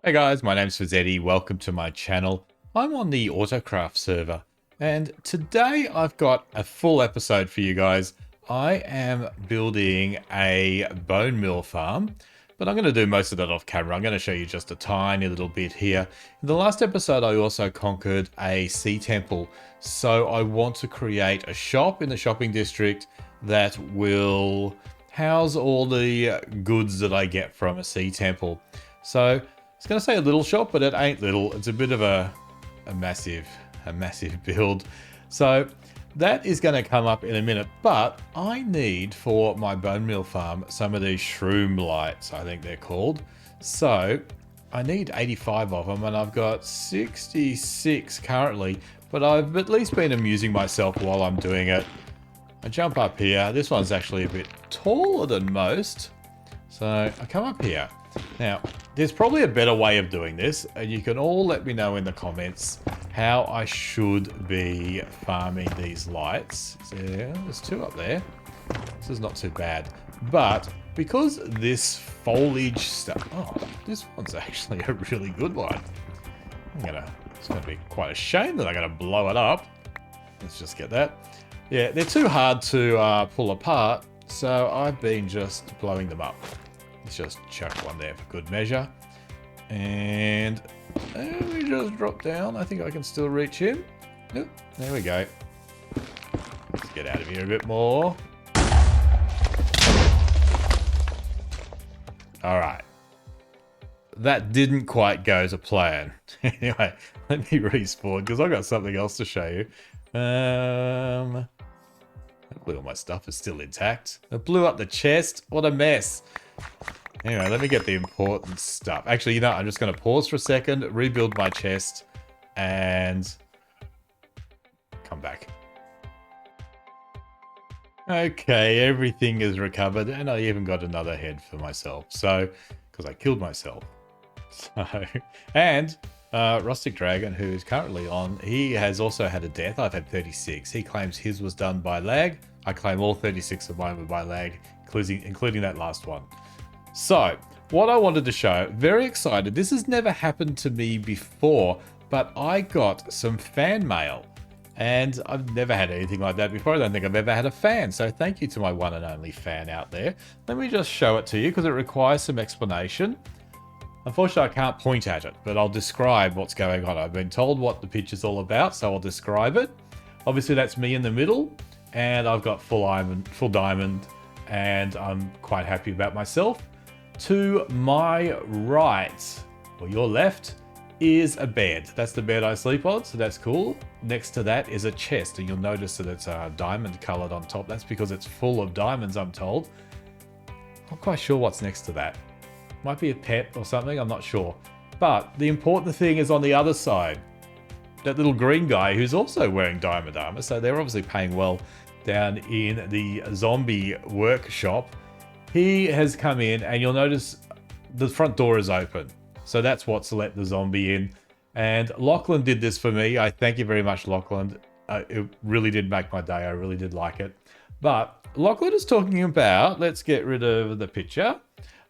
Hey guys, my name's Fazzetti. Welcome to my channel. I'm on the Autocraft server, and today I've got a full episode for you guys. I am building a bone meal farm, but I'm going to do most of that off camera. I'm going to show you just a tiny little bit here. In the last episode, I also conquered a sea temple, so I want to create a shop in the shopping district that will house all the goods that I get from a sea temple. So I was going to say a little shop, but it ain't little. It's a bit of a massive build. So that is going to come up in a minute, but I need for my bone meal farm some of these shroom lights, I think they're called. So I need 85 of them, and I've got 66 currently, but I've at least been amusing myself while I'm doing it. I jump up here. This one's actually a bit taller than most. So I come up here. Now, there's probably a better way of doing this, and you can all let me know in the comments how I should be farming these lights. So, yeah, there's two up there. This is not too bad. But because this foliage stuff... Oh, this one's actually a really good one. It's going to be quite a shame that I'm going to blow it up. Let's just get that. Yeah, they're too hard to pull apart, so I've been just blowing them up. Let's just chuck one there for good measure. And we just drop down. I think I can still reach him. Yep, there we go. Let's get out of here a bit more. Alright. That didn't quite go to plan. Anyway, let me respawn because I've got something else to show you. Hopefully all my stuff is still intact. I blew up the chest. What a mess. Anyway, let me get the important stuff. Actually, you know, I'm just going to pause for a second, rebuild my chest, and come back. Okay, everything is recovered, and I even got another head for myself. So, because I killed myself. So, and Rustic Dragon, who is currently on, he has also had a death. I've had 36. He claims his was done by lag. I claim all 36 of mine were by lag, including that last one. So, what I wanted to show, very excited. This has never happened to me before, but I got some fan mail. And I've never had anything like that before. I don't think I've ever had a fan. So thank you to my one and only fan out there. Let me just show it to you because it requires some explanation. Unfortunately, I can't point at it, but I'll describe what's going on. I've been told what the picture's all about, so I'll describe it. Obviously, that's me in the middle, and I've got full diamond, and I'm quite happy about myself. To my right, or your left, is a bed. That's the bed I sleep on, so that's cool. Next to that is a chest, and you'll notice that it's diamond colored on top. That's because it's full of diamonds, I'm told. Not quite sure what's next to that. Might be a pet or something, I'm not sure. But the important thing is on the other side. That little green guy who's also wearing diamond armor, so they're obviously paying well down in the zombie workshop. He has come in, and you'll notice the front door is open. So that's what's let the zombie in. And Lachlan did this for me. I thank you very much, Lachlan. It really did make my day. I really did like it. But Lachlan is talking about, let's get rid of the picture.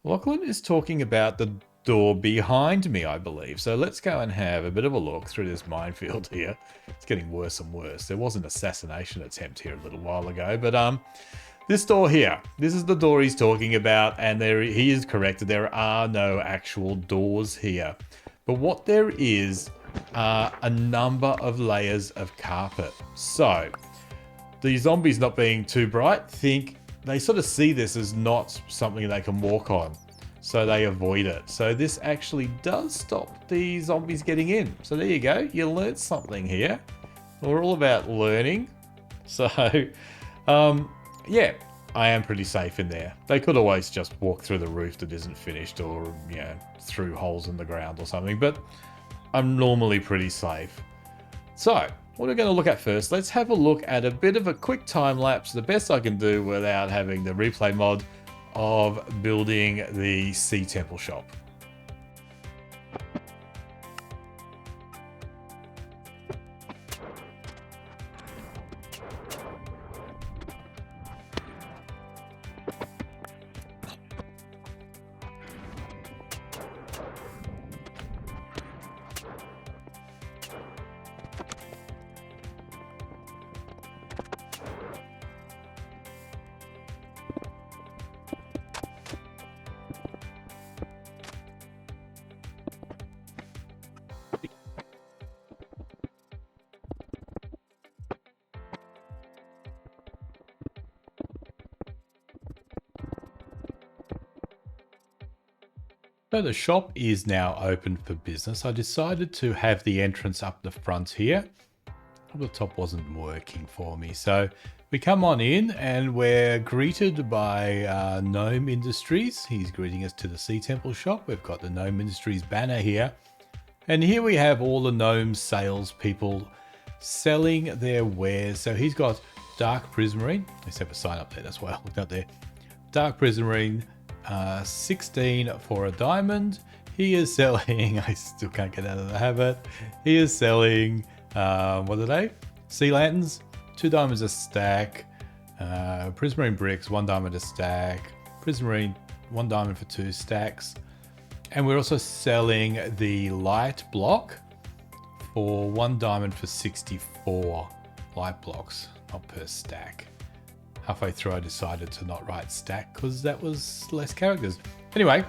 Lachlan is talking about the door behind me, I believe. So let's go and have a bit of a look through this minefield here. It's getting worse and worse. There was an assassination attempt here a little while ago, but this door here, this is the door he's talking about, and he is correct. There are no actual doors here. But what there is are a number of layers of carpet. So the zombies not being too bright, they sort of see this as not something they can walk on. So they avoid it. So this actually does stop the zombies getting in. So there you go. You learned something here. We're all about learning. So, yeah, I am pretty safe in there. They could always just walk through the roof that isn't finished, or, you know, through holes in the ground or something, but I'm normally pretty safe. So, what we're going to look at first, let's have a look at a bit of a quick time lapse, the best I can do without having the replay mod, of building the Sea Temple shop. So the shop is now open for business. I decided to have the entrance up the front here. Up the top wasn't working for me. So we come on in and we're greeted by Gnome Industries. He's greeting us to the Sea Temple shop. We've got the Gnome Industries banner here. And here we have all the Gnome salespeople selling their wares. So he's got dark prismarine. Let's have a sign up there. That's why I looked up there. Dark prismarine, 16 for a diamond. He is selling, I still can't get out of the habit. He is selling, what are they? Sea lanterns, 2 diamonds a stack. Prismarine bricks, 1 diamond a stack. Prismarine, 1 diamond for 2 stacks. And we're also selling the light block for 1 diamond for 64 light blocks, not per stack. Halfway through I decided to not write stack because that was less characters. Anyway,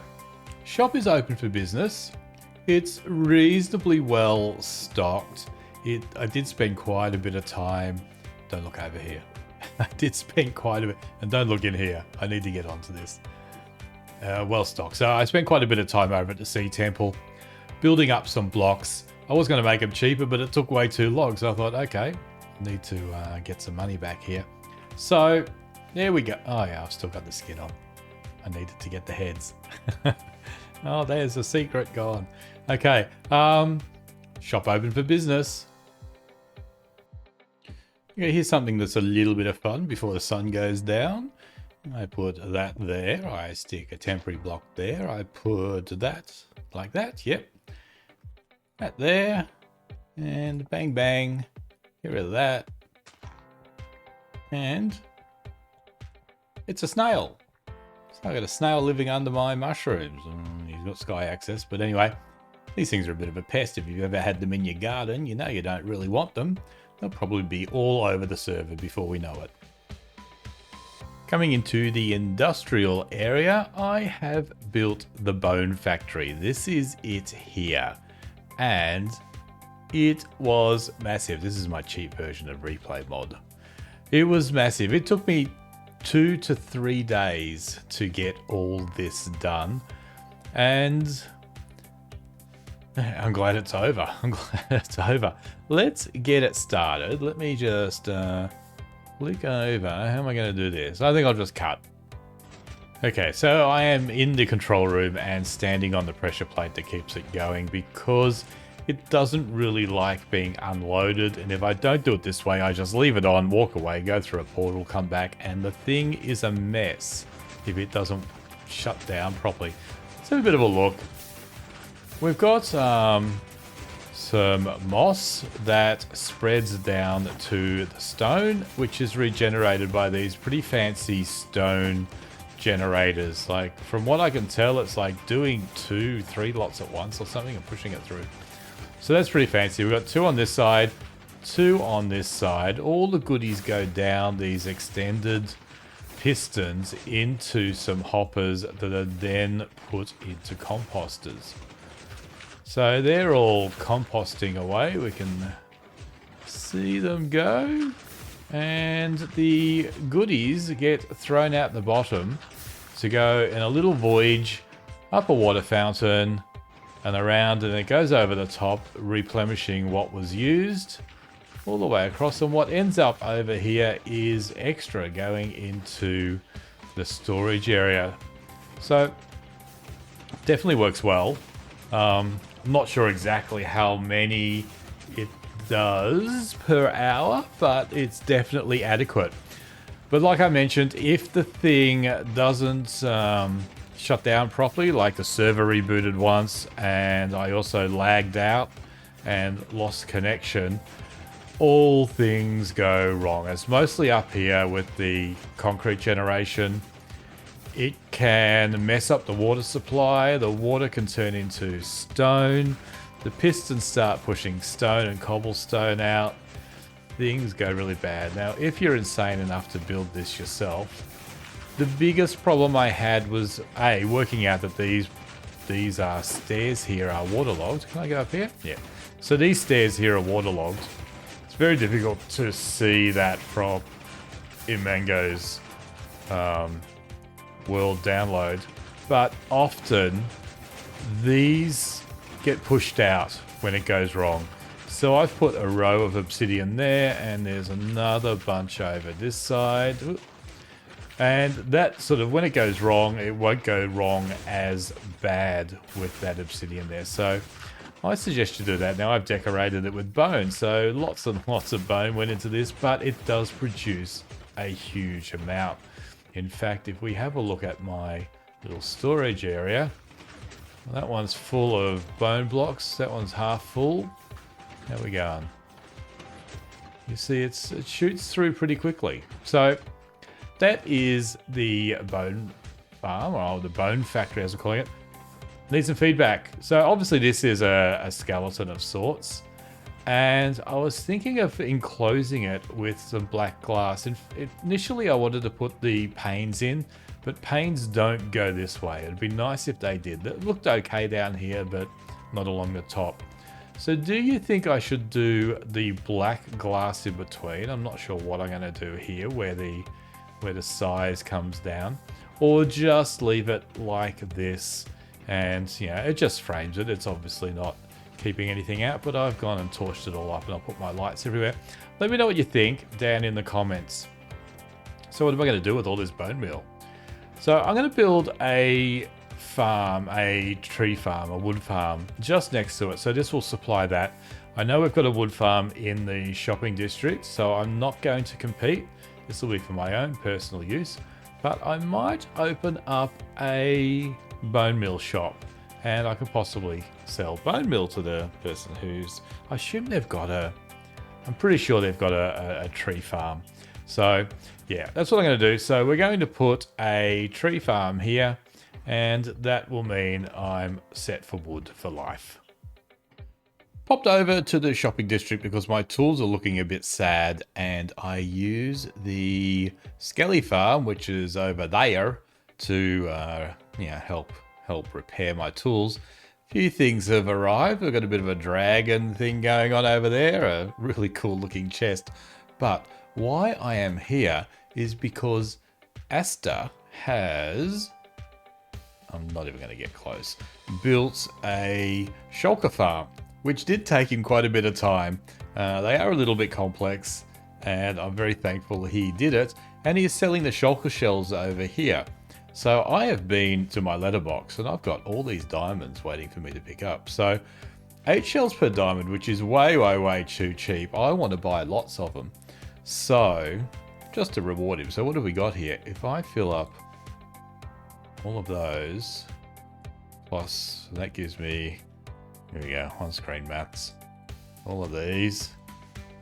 shop is open for business. It's reasonably well stocked. I did spend quite a bit of time. Don't look over here. I did spend quite a bit, and don't look in here. I need to get onto this. Well stocked. So I spent quite a bit of time over at the Sea Temple building up some blocks. I was going to make them cheaper, but it took way too long. So I thought, okay, I need to get some money back here. So there we go. Oh yeah, I've still got the skin on. I needed to get the heads. Oh, there's a secret gone. Okay, shop open for business. Okay, here's something that's a little bit of fun before the sun goes down. I put that there. I stick a temporary block there. I put that like that. Yep. That there. And bang, bang. Get rid of that. And it's a snail. So I got a snail living under my mushrooms. He's got sky access, but anyway, these things are a bit of a pest. If you've ever had them in your garden, you know you don't really want them. They'll probably be all over the server before we know it. Coming into the industrial area, I have built the bone factory. This is it here. And it was massive. This is my cheap version of replay mod. It was massive. It took me 2 to 3 days to get all this done. And I'm glad it's over. I'm glad it's over. Let's get it started. Let me just click over. How am I going to do this? I think I'll just cut. Okay, so I am in the control room and standing on the pressure plate that keeps it going because it doesn't really like being unloaded, and if I don't do it this way, I just leave it on, walk away, go through a portal, come back, and the thing is a mess if it doesn't shut down properly. Let's have a bit of a look. We've got some moss that spreads down to the stone, which is regenerated by these pretty fancy stone generators. Like, from what I can tell, it's like doing 2-3 lots at once or something and pushing it through. So that's pretty fancy. We've got 2 on this side, 2 on this side. All the goodies go down these extended pistons into some hoppers that are then put into composters. So they're all composting away. We can see them go. And the goodies get thrown out the bottom to go in a little voyage up a water fountain and around, and it goes over the top, replenishing what was used all the way across. And what ends up over here is extra going into the storage area. So definitely works well. I'm not sure exactly how many it does per hour, but it's definitely adequate. But like I mentioned, if the thing doesn't shut down properly, like the server rebooted once and I also lagged out and lost connection, all things go wrong. It's mostly up here with the concrete generation. It can mess up the water supply. The water can turn into stone. The pistons start pushing stone and cobblestone out. Things go really bad. Now, if you're insane enough to build this yourself, the biggest problem I had was working out that these stairs here are waterlogged. Can I go up here? Yeah. So these stairs here are waterlogged. It's very difficult to see that from ilmango's world download, but often these get pushed out when it goes wrong. So I've put a row of obsidian there, and there's another bunch over this side. And that sort of, when it goes wrong, it won't go wrong as bad with that obsidian there. So I suggest you do that. Now I've decorated it with bone, so lots and lots of bone went into this, but it does produce a huge amount. In fact, if we have a look at my little storage area, that one's full of bone blocks. That one's half full. How we going? You see, it shoots through pretty quickly. So that is the bone farm, or the bone factory as we're calling it. Need some feedback. So obviously this is a skeleton of sorts. And I was thinking of enclosing it with some black glass. And initially I wanted to put the panes in, but panes don't go this way. It'd be nice if they did. It looked okay down here, but not along the top. So do you think I should do the black glass in between? I'm not sure what I'm going to do here, where the size comes down, or just leave it like this, and it just frames it. It's obviously not keeping anything out, but I've gone and torched it all up, and I'll put my lights everywhere. Let me know what you think down in the comments. So what am I going to do with all this bone meal? So I'm going to build a farm, a tree farm, a wood farm just next to it. So this will supply that. I know we've got a wood farm in the shopping district, so I'm not going to compete. This will be for my own personal use, but I might open up a bone meal shop, and I could possibly sell bone meal to the person who's, I assume they've got I'm pretty sure they've got a tree farm. So yeah, that's what I'm going to do. So we're going to put a tree farm here, and that will mean I'm set for wood for life. Popped over to the shopping district because my tools are looking a bit sad, and I use the Skelly farm, which is over there, to help repair my tools. A few things have arrived. We've got a bit of a dragon thing going on over there, a really cool looking chest. But why I am here is because Asta has, I'm not even going to get close, built a shulker farm, which did take him quite a bit of time. They are a little bit complex, and I'm very thankful he did it. And he is selling the shulker shells over here. So I have been to my letterbox, and I've got all these diamonds waiting for me to pick up. So 8 shells per diamond, which is way, way, way too cheap. I want to buy lots of them. So just to reward him. So what have we got here? If I fill up all of those, plus that gives me, here we go, on-screen maths. All of these.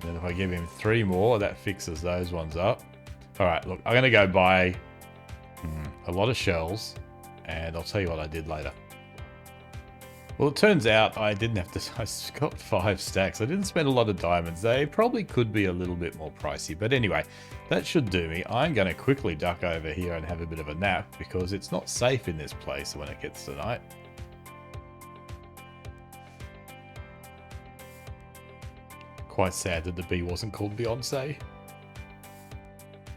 And then if I give him 3 more, that fixes those ones up. All right, look, I'm going to go buy a lot of shells, and I'll tell you what I did later. Well, it turns out I didn't have to, I got 5 stacks. I didn't spend a lot of diamonds. They probably could be a little bit more pricey. But anyway, that should do me. I'm going to quickly duck over here and have a bit of a nap, because it's not safe in this place when it gets to night. Quite sad that the bee wasn't called Beyonce.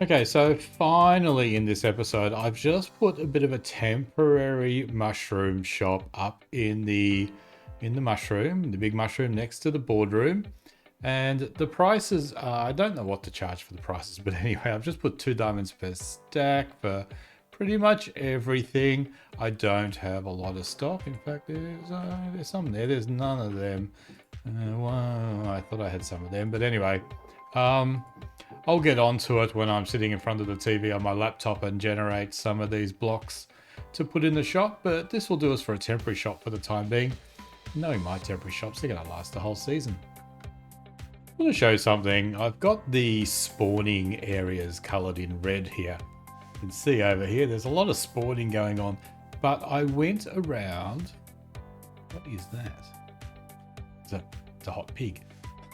Okay, so finally in this episode, I've just put a bit of a temporary mushroom shop up in the mushroom, the big mushroom next to the boardroom. And the prices, I don't know what to charge for the prices, but anyway, I've just put 2 diamonds per stack for pretty much everything. I don't have a lot of stock. In fact, there's some there. There's none of them. Well, I thought I had some of them, but anyway, I'll get onto it when I'm sitting in front of the TV on my laptop and generate some of these blocks to put in the shop. But this will do us for a temporary shop for the time being. Knowing my temporary shops, they're going to last the whole season. I'm going to show you something. I've got the spawning areas coloured in red here. You can see over here, there's a lot of spawning going on. But I went around... What is that? It's a hot pig.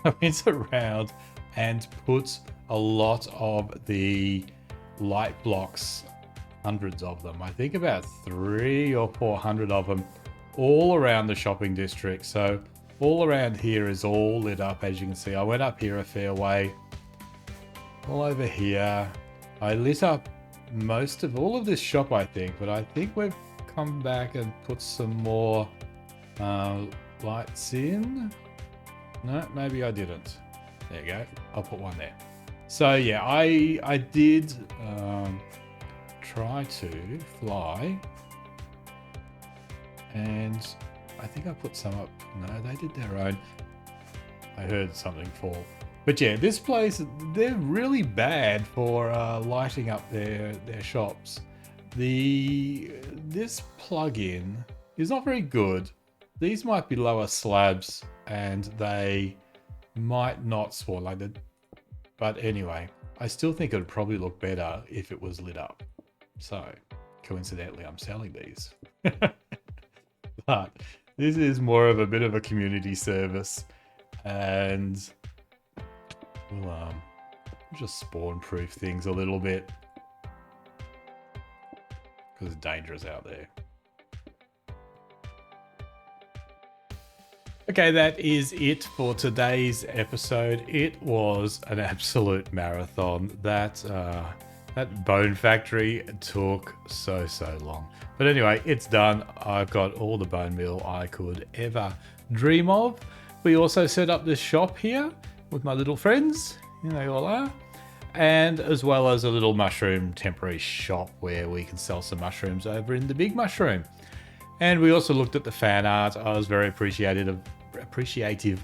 I went around and put a lot of the light blocks, hundreds of them. I think about 300 or 400 of them, all around the shopping district. So all around here is all lit up, as you can see. I went up here a fair way, all over here. I lit up most of all of this shop, I think, but I think we've come back and put some more Lights in. No, maybe I didn't. There you go. I'll put one there. So yeah, I did try to fly, and I think I put some up. No, they did their own. I heard something fall. But yeah, this place, they're really bad for lighting up their shops. This plugin is not very good. These might be lower slabs and they might not spawn like that. But anyway, I still think it would probably look better if it was lit up. So coincidentally, I'm selling these. But this is more of a bit of a community service, and we'll just spawn proof things a little bit because it's dangerous out there. Okay, that is it for today's episode. It was an absolute marathon. That bone factory took so long. But anyway, it's done. I've got all the bone meal I could ever dream of. We also set up this shop here with my little friends. Here they all are. And as well as a little mushroom temporary shop where we can sell some mushrooms over in the big mushroom. And we also looked at the fan art. I was very appreciative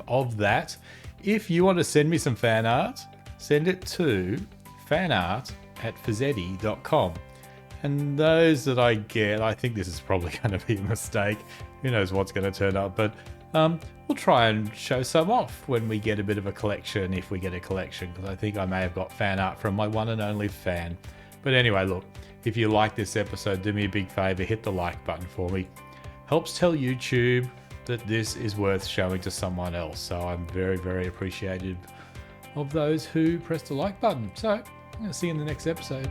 of that. If you want to send me some fan art, send it to fanart@fazzetti.com. And those that I get, I think this is probably going to be a mistake. Who knows what's going to turn up, but we'll try and show some off when we get a bit of a collection, if we get a collection, because I think I may have got fan art from my one and only fan. But anyway, look, if you like this episode, do me a big favor, hit the like button for me. Helps tell YouTube that this is worth showing to someone else. So I'm very appreciative of those who press the like button. So I'm going to see you in the next episode.